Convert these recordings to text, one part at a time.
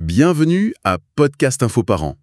Bienvenue à Podcast Info Parents.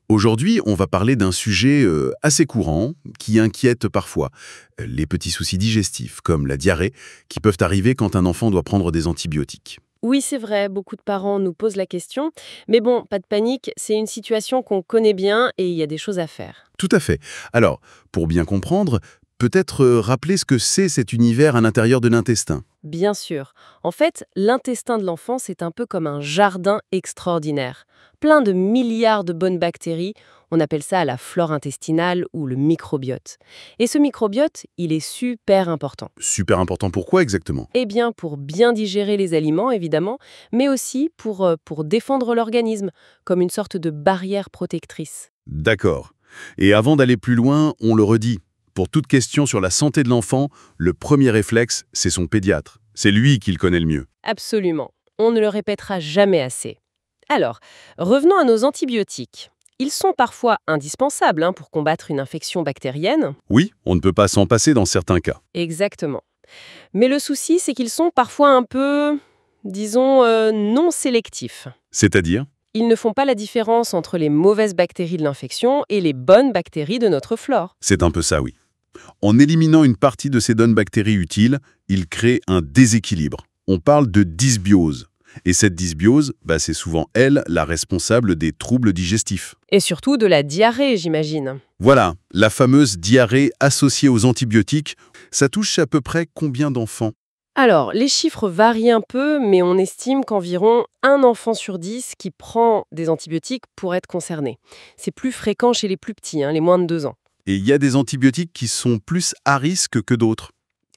Aujourd'hui, on va parler d'un sujet assez courant qui inquiète parfois. Les petits soucis digestifs, comme la diarrhée, qui peuvent arriver quand un enfant doit prendre des antibiotiques. Oui, c'est vrai, beaucoup de parents nous posent la question. Mais bon, pas de panique, c'est une situation qu'on connaît bien et il y a des choses à faire. Tout à fait. Alors, pour bien comprendre, peut-être rappeler ce que c'est cet univers à l'intérieur de l'intestin. Bien sûr. En fait, l'intestin de l'enfant, c'est un peu comme un jardin extraordinaire. Plein de milliards de bonnes bactéries. On appelle ça la flore intestinale ou le microbiote. Et ce microbiote, il est super important. Super important, pourquoi exactement? Eh bien, pour bien digérer les aliments, évidemment, mais aussi pour défendre l'organisme, comme une sorte de barrière protectrice. D'accord. Et avant d'aller plus loin, on le redit. Pour toute question sur la santé de l'enfant, le premier réflexe, c'est son pédiatre. C'est lui qui le connaît le mieux. Absolument. On ne le répétera jamais assez. Alors, revenons à nos antibiotiques. Ils sont parfois indispensables pour combattre une infection bactérienne. Oui, on ne peut pas s'en passer dans certains cas. Exactement. Mais le souci, c'est qu'ils sont parfois un peu, disons, non sélectifs. C'est-à-dire? Ils ne font pas la différence entre les mauvaises bactéries de l'infection et les bonnes bactéries de notre flore. C'est un peu ça, oui. En éliminant une partie de ces bonnes bactéries utiles, il crée un déséquilibre. On parle de dysbiose. Et cette dysbiose, c'est souvent elle la responsable des troubles digestifs. Et surtout de la diarrhée, j'imagine. Voilà, la fameuse diarrhée associée aux antibiotiques, ça touche à peu près combien d'enfants? Alors, les chiffres varient un peu, mais on estime qu'environ un enfant sur 10 qui prend des antibiotiques pourrait être concerné. C'est plus fréquent chez les plus petits, les moins de 2 ans. Et il y a des antibiotiques qui sont plus à risque que d'autres.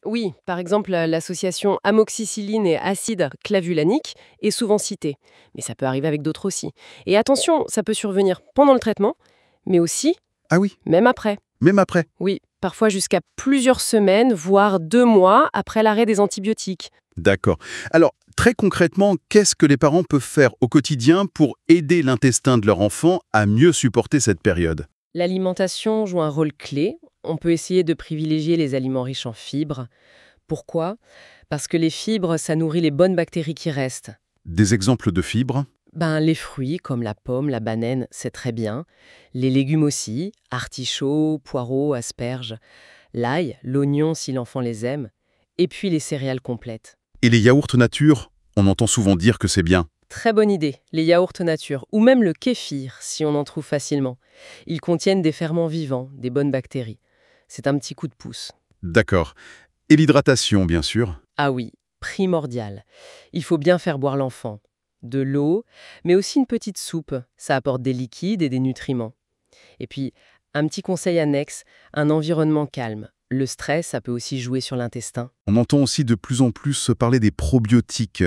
Oui, par exemple, l'association amoxicilline et acide clavulanique est souvent citée, mais ça peut arriver avec d'autres aussi. Et attention, ça peut survenir pendant le traitement, mais aussi Ah oui, même après. même après. Oui, parfois jusqu'à plusieurs semaines, voire 2 mois après l'arrêt des antibiotiques. D'accord. Alors, très concrètement, qu'est-ce que les parents peuvent faire au quotidien pour aider l'intestin de leur enfant à mieux supporter cette période? L'alimentation joue un rôle clé. On peut essayer de privilégier les aliments riches en fibres. Pourquoi? Parce que les fibres, ça nourrit les bonnes bactéries qui restent. Des exemples de fibres? Les fruits, comme la pomme, la banane, c'est très bien. Les légumes aussi, artichauts, poireaux, asperges. L'ail, l'oignon si l'enfant les aime. Et puis les céréales complètes. Et les yaourts nature? On entend souvent dire que c'est bien. Très bonne idée, les yaourts nature, ou même le kéfir, si on en trouve facilement. Ils contiennent des ferments vivants, des bonnes bactéries. C'est un petit coup de pouce. D'accord. Et l'hydratation, bien sûr. Ah oui, primordial. Il faut bien faire boire l'enfant. De l'eau, mais aussi une petite soupe. Ça apporte des liquides et des nutriments. Et puis, un petit conseil annexe, un environnement calme. Le stress, ça peut aussi jouer sur l'intestin. On entend aussi de plus en plus se parler des probiotiques.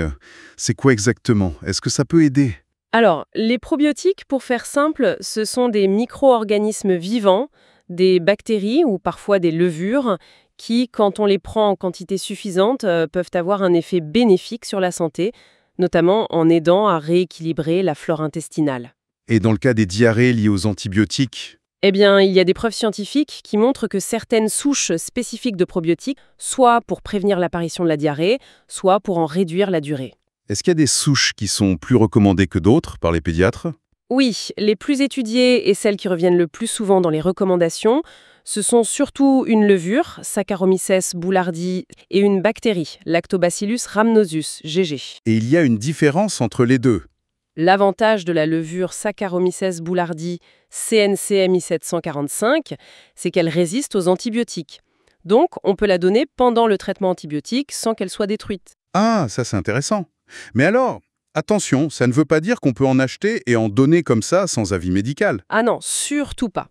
C'est quoi exactement? Est-ce que ça peut aider? Alors, les probiotiques, pour faire simple, ce sont des micro-organismes vivants, des bactéries ou parfois des levures qui, quand on les prend en quantité suffisante, peuvent avoir un effet bénéfique sur la santé, notamment en aidant à rééquilibrer la flore intestinale. Et dans le cas des diarrhées liées aux antibiotiques? Eh bien, il y a des preuves scientifiques qui montrent que certaines souches spécifiques de probiotiques, soit pour prévenir l'apparition de la diarrhée, soit pour en réduire la durée. Est-ce qu'il y a des souches qui sont plus recommandées que d'autres par les pédiatres? Oui, les plus étudiées et celles qui reviennent le plus souvent dans les recommandations, ce sont surtout une levure, Saccharomyces boulardii, et une bactérie, Lactobacillus rhamnosus, GG. Et il y a une différence entre les deux. L'avantage de la levure Saccharomyces boulardii CNCMI 745, c'est qu'elle résiste aux antibiotiques. Donc, on peut la donner pendant le traitement antibiotique sans qu'elle soit détruite. Ah, ça c'est intéressant. Mais alors, attention, ça ne veut pas dire qu'on peut en acheter et en donner comme ça sans avis médical. Ah non, surtout pas.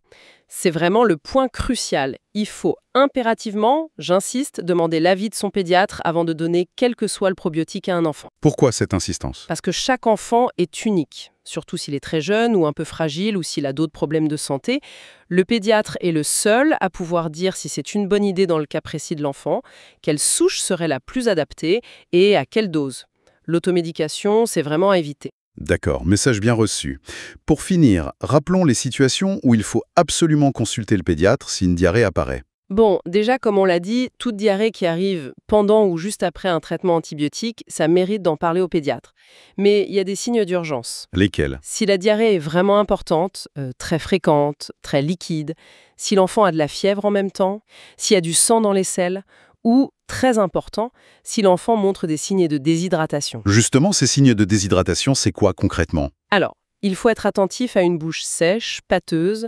C'est vraiment le point crucial. Il faut impérativement, j'insiste, demander l'avis de son pédiatre avant de donner quel que soit le probiotique à un enfant. Pourquoi cette insistance? Parce que chaque enfant est unique, surtout s'il est très jeune ou un peu fragile ou s'il a d'autres problèmes de santé. Le pédiatre est le seul à pouvoir dire si c'est une bonne idée dans le cas précis de l'enfant, quelle souche serait la plus adaptée et à quelle dose. L'automédication, c'est vraiment à éviter. D'accord, message bien reçu. Pour finir, rappelons les situations où il faut absolument consulter le pédiatre si une diarrhée apparaît. Bon, déjà, comme on l'a dit, toute diarrhée qui arrive pendant ou juste après un traitement antibiotique, ça mérite d'en parler au pédiatre. Mais il y a des signes d'urgence. Lesquels? Si la diarrhée est vraiment importante, très fréquente, très liquide, si l'enfant a de la fièvre en même temps, s'il y a du sang dans les selles, ou, très important, si l'enfant montre des signes de déshydratation. Justement, ces signes de déshydratation, c'est quoi concrètement? Alors, il faut être attentif à une bouche sèche, pâteuse,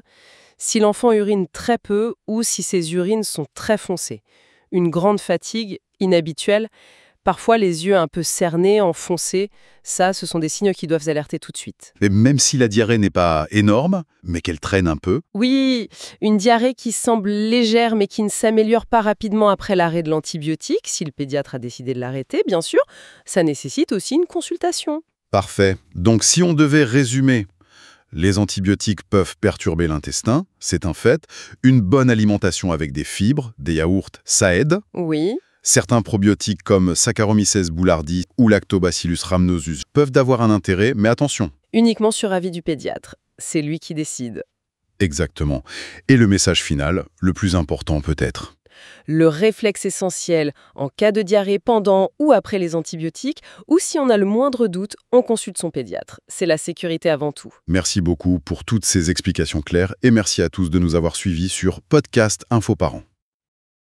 si l'enfant urine très peu ou si ses urines sont très foncées. Une grande fatigue, inhabituelle, parfois les yeux un peu cernés, enfoncés, ça, ce sont des signes qui doivent alerter tout de suite. Et même si la diarrhée n'est pas énorme, mais qu'elle traîne un peu, Oui, une diarrhée qui semble légère mais qui ne s'améliore pas rapidement après l'arrêt de l'antibiotique, si le pédiatre a décidé de l'arrêter, bien sûr, ça nécessite aussi une consultation. parfait. Donc si on devait résumer, les antibiotiques peuvent perturber l'intestin, c'est un fait. Une bonne alimentation avec des fibres, des yaourts, ça aide. Oui. Certains probiotiques comme Saccharomyces boulardii ou Lactobacillus rhamnosus peuvent avoir un intérêt, mais attention. Uniquement sur avis du pédiatre. C'est lui qui décide. Exactement. Et le message final, le plus important peut-être. Le réflexe essentiel en cas de diarrhée pendant ou après les antibiotiques, ou si on a le moindre doute, on consulte son pédiatre. C'est la sécurité avant tout. Merci beaucoup pour toutes ces explications claires et merci à tous de nous avoir suivis sur Podcast Info Parents.